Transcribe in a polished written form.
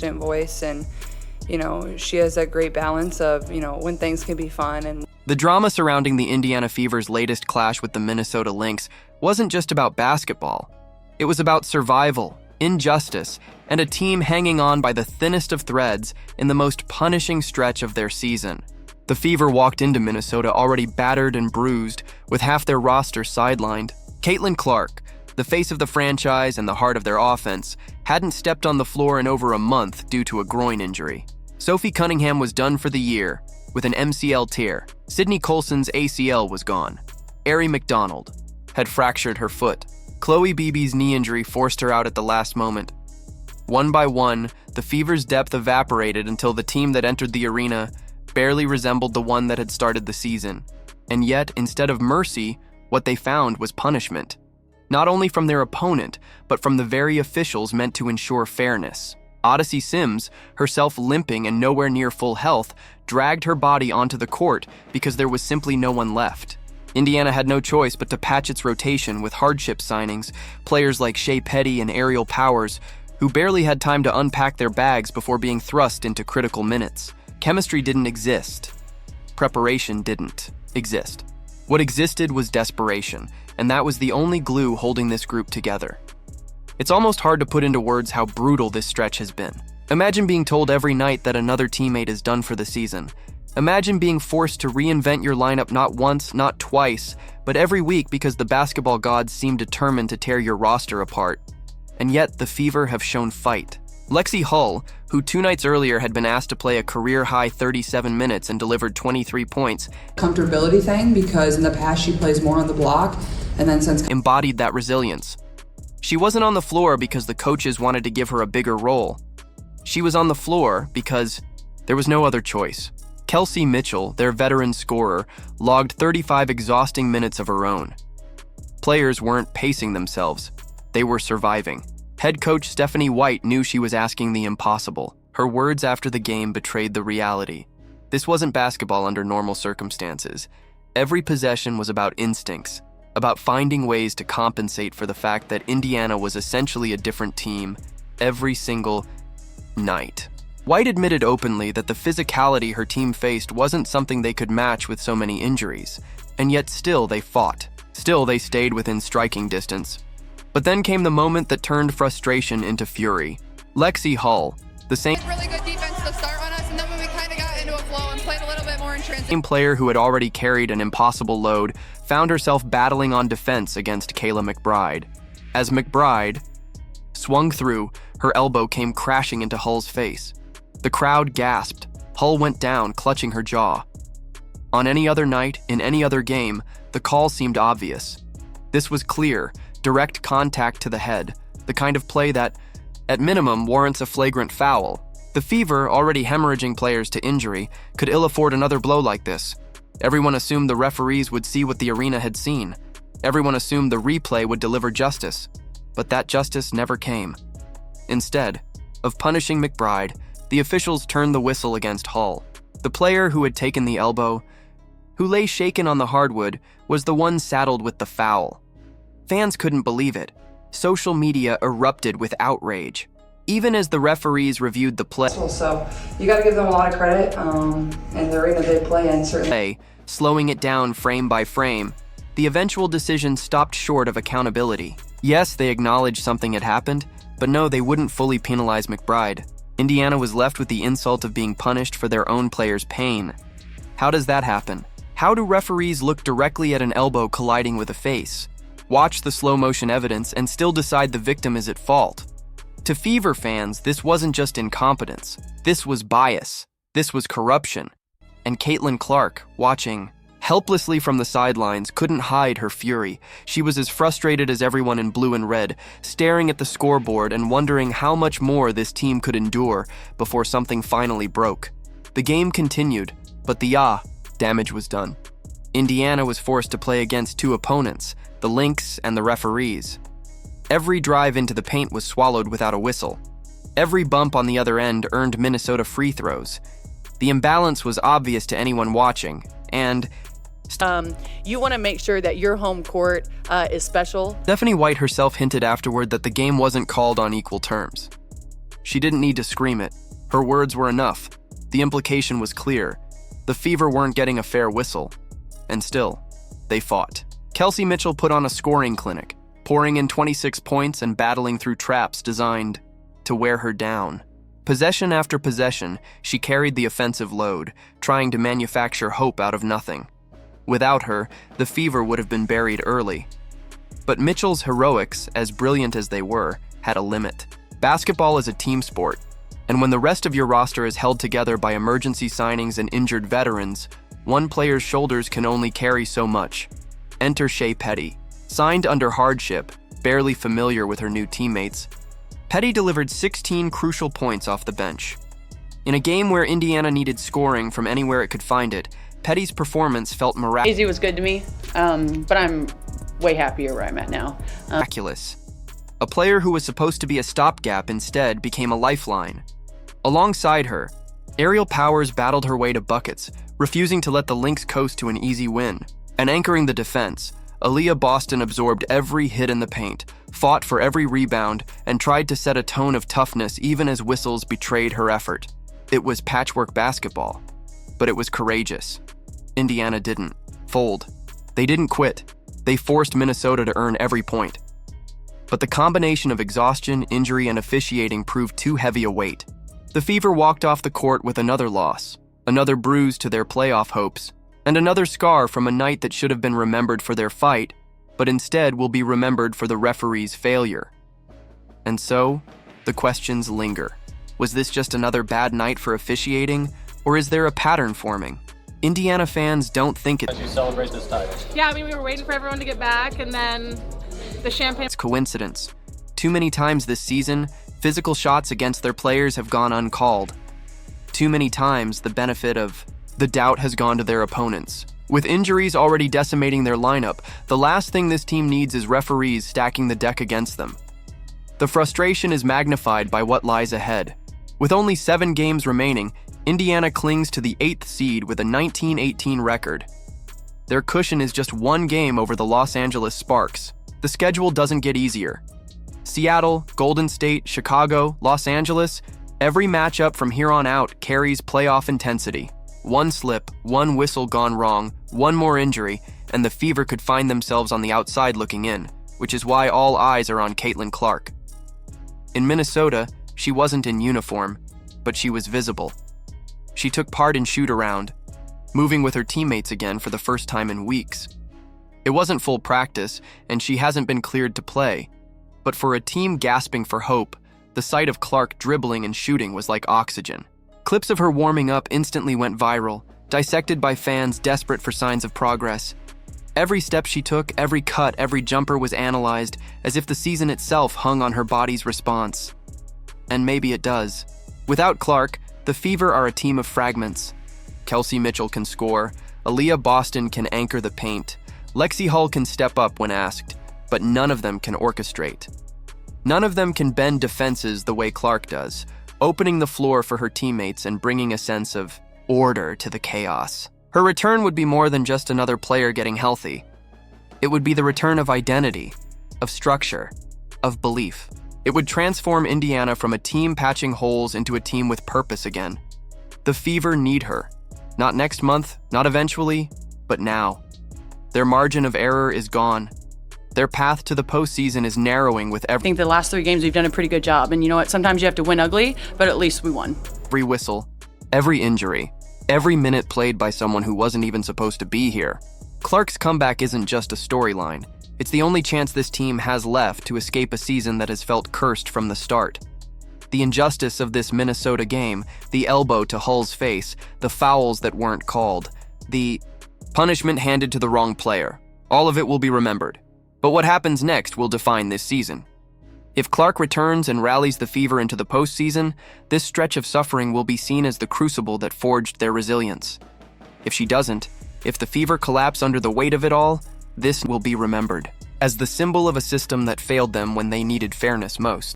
voice, and she has that great balance of when things can be fun. And the drama surrounding the Indiana Fever's latest clash with the Minnesota Lynx wasn't just about basketball. It was about survival, injustice, and a team hanging on by the thinnest of threads in the most punishing stretch of their season. The Fever walked into Minnesota already battered and bruised, with half their roster sidelined. Caitlin Clark, the face of the franchise and the heart of their offense, hadn't stepped on the floor in over a month due to a groin injury. Sophie Cunningham was done for the year with an MCL tear. Sydney Colson's ACL was gone. Arie MacDonald had fractured her foot. Khloe Bby's knee injury forced her out at the last moment. One by one, the Fever's depth evaporated until the team that entered the arena barely resembled the one that had started the season. And yet, instead of mercy, what they found was punishment. Not only from their opponent, but from the very officials meant to ensure fairness. Odyssey Sims, herself limping and nowhere near full health, dragged her body onto the court because there was simply no one left. Indiana had no choice but to patch its rotation with hardship signings, players like Shea Petty and Aerial Powers, who barely had time to unpack their bags before being thrust into critical minutes. Chemistry didn't exist. Preparation didn't exist. What existed was desperation, and that was the only glue holding this group together. It's almost hard to put into words how brutal this stretch has been. Imagine being told every night that another teammate is done for the season. Imagine being forced to reinvent your lineup not once, not twice, but every week because the basketball gods seem determined to tear your roster apart. And yet, the Fever have shown fight. Lexie Hull, who 2 nights earlier had been asked to play a career-high 37 minutes and delivered 23 points, comfortability thing, because in the past she plays more on the block, and then since embodied that resilience. She wasn't on the floor because the coaches wanted to give her a bigger role. She was on the floor because there was no other choice. Kelsey Mitchell, their veteran scorer, logged 35 exhausting minutes of her own. Players weren't pacing themselves. They were surviving. Head coach Stephanie White knew she was asking the impossible. Her words after the game betrayed the reality. This wasn't basketball under normal circumstances. Every possession was about instincts, about finding ways to compensate for the fact that Indiana was essentially a different team every single night. White admitted openly that the physicality her team faced wasn't something they could match with so many injuries, and yet still they fought. Still they stayed within striking distance. But then came the moment that turned frustration into fury. Lexie Hull, the same really good defense to start on us, and then when we kind of got into a flow and played a little bit more in transition, player who had already carried an impossible load, found herself battling on defense against Kayla McBride. As McBride swung through, her elbow came crashing into Hull's face. The crowd gasped. Hull went down, clutching her jaw. On any other night, in any other game, the call seemed obvious. This was clear, direct contact to the head, the kind of play that, at minimum, warrants a flagrant foul. The Fever, already hemorrhaging players to injury, could ill afford another blow like this. Everyone assumed the referees would see what the arena had seen. Everyone assumed the replay would deliver justice. But that justice never came. Instead of punishing McBride, the officials turned the whistle against Hull. The player who had taken the elbow, who lay shaken on the hardwood, was the one saddled with the foul. Fans couldn't believe it. Social media erupted with outrage. Even as the referees reviewed the play, so you got to give them a lot of credit, and the arena they play in certainly. Slowing it down frame by frame, the eventual decision stopped short of accountability. Yes, they acknowledged something had happened, but no, they wouldn't fully penalize McBride. Indiana was left with the insult of being punished for their own players' pain. How does that happen? How do referees look directly at an elbow colliding with a face, watch the slow-motion evidence, and still decide the victim is at fault? To Fever fans, this wasn't just incompetence. This was bias. This was corruption. And Caitlin Clark, watching helplessly from the sidelines, couldn't hide her fury. She was as frustrated as everyone in blue and red, staring at the scoreboard and wondering how much more this team could endure before something finally broke. The game continued, but the damage was done. Indiana was forced to play against 2 opponents, the Lynx and the referees. Every drive into the paint was swallowed without a whistle. Every bump on the other end earned Minnesota free throws. The imbalance was obvious to anyone watching, and you want to make sure that your home court is special. Stephanie White herself hinted afterward that the game wasn't called on equal terms. She didn't need to scream it. Her words were enough. The implication was clear. The Fever weren't getting a fair whistle. And still, they fought. Kelsey Mitchell put on a scoring clinic, pouring in 26 points and battling through traps designed to wear her down. Possession after possession, she carried the offensive load, trying to manufacture hope out of nothing. Without her, the Fever would have been buried early. But Mitchell's heroics, as brilliant as they were, had a limit. Basketball is a team sport, and when the rest of your roster is held together by emergency signings and injured veterans, one player's shoulders can only carry so much. Enter Shea Petty. Signed under hardship, barely familiar with her new teammates, Petty delivered 16 crucial points off the bench. In a game where Indiana needed scoring from anywhere it could find it, Petty's performance felt Daisy was good to me, but I'm way happier where I'm at now. miraculous. A player who was supposed to be a stopgap instead became a lifeline. Alongside her, Aerial Powers battled her way to buckets, refusing to let the Lynx coast to an easy win. And anchoring the defense, Aaliyah Boston absorbed every hit in the paint, fought for every rebound, and tried to set a tone of toughness even as whistles betrayed her effort. It was patchwork basketball, but it was courageous. Indiana didn't fold. They didn't quit. They forced Minnesota to earn every point. But the combination of exhaustion, injury, and officiating proved too heavy a weight. The Fever walked off the court with another loss, another bruise to their playoff hopes, and another scar from a night that should have been remembered for their fight, but instead will be remembered for the referee's failure. And so, the questions linger. Was this just another bad night for officiating, or is there a pattern forming? Indiana fans don't think As you celebrate this title. Yeah, I mean, we were waiting for everyone to get back, and then the champagne. it's coincidence. Too many times this season, physical shots against their players have gone uncalled. Too many times, the benefit of the doubt has gone to their opponents. With injuries already decimating their lineup, the last thing this team needs is referees stacking the deck against them. The frustration is magnified by what lies ahead. With only 7 games remaining, Indiana clings to the 8th seed with a 19-18 record. Their cushion is just 1 game over the Los Angeles Sparks. The schedule doesn't get easier. Seattle, Golden State, Chicago, Los Angeles, every matchup from here on out carries playoff intensity. One slip, one whistle gone wrong, one more injury, and the Fever could find themselves on the outside looking in, which is why all eyes are on Caitlin Clark. In Minnesota, she wasn't in uniform, but she was visible. She took part in shoot-around, moving with her teammates again for the first time in weeks. It wasn't full practice, and she hasn't been cleared to play, but for a team gasping for hope, the sight of Clark dribbling and shooting was like oxygen. Clips of her warming up instantly went viral, dissected by fans desperate for signs of progress. Every step she took, every cut, every jumper was analyzed, as if the season itself hung on her body's response. And maybe it does. Without Clark, the Fever are a team of fragments. Kelsey Mitchell can score, Aaliyah Boston can anchor the paint, Lexie Hull can step up when asked, but none of them can orchestrate. None of them can bend defenses the way Clark does, opening the floor for her teammates and bringing a sense of order to the chaos. Her return would be more than just another player getting healthy. It would be the return of identity, of structure, of belief. It would transform Indiana from a team patching holes into a team with purpose again. The Fever need her. Not next month, not eventually, but now. Their margin of error is gone. Their path to the postseason is narrowing with I think the last 3 games we've done a pretty good job. And you know what? Sometimes you have to win ugly, but at least we won. every whistle, every injury, every minute played by someone who wasn't even supposed to be here. Clark's comeback isn't just a storyline. It's the only chance this team has left to escape a season that has felt cursed from the start. The injustice of this Minnesota game, the elbow to Hull's face, the fouls that weren't called, the punishment handed to the wrong player. All of it will be remembered. But what happens next will define this season. If Clark returns and rallies the Fever into the postseason, this stretch of suffering will be seen as the crucible that forged their resilience. If she doesn't, if the Fever collapse under the weight of it all, this will be remembered as the symbol of a system that failed them when they needed fairness most.